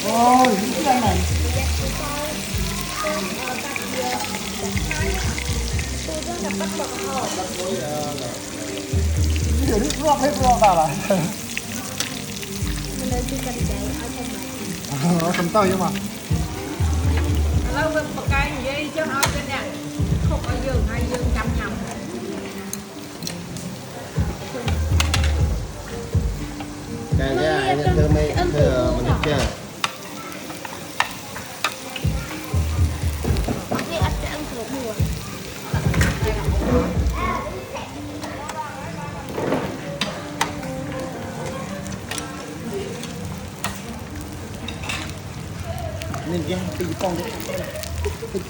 Ôi, cái này. Giờ đi rộp hết rộp vào là. Cầm tơi nhưng mà. Lâu với một cái gì chứ nói cái này không có giường hay giường chăm nhầm. Cái này thưa mấy thưa mình được chưa? Nên cái con đấy. Cái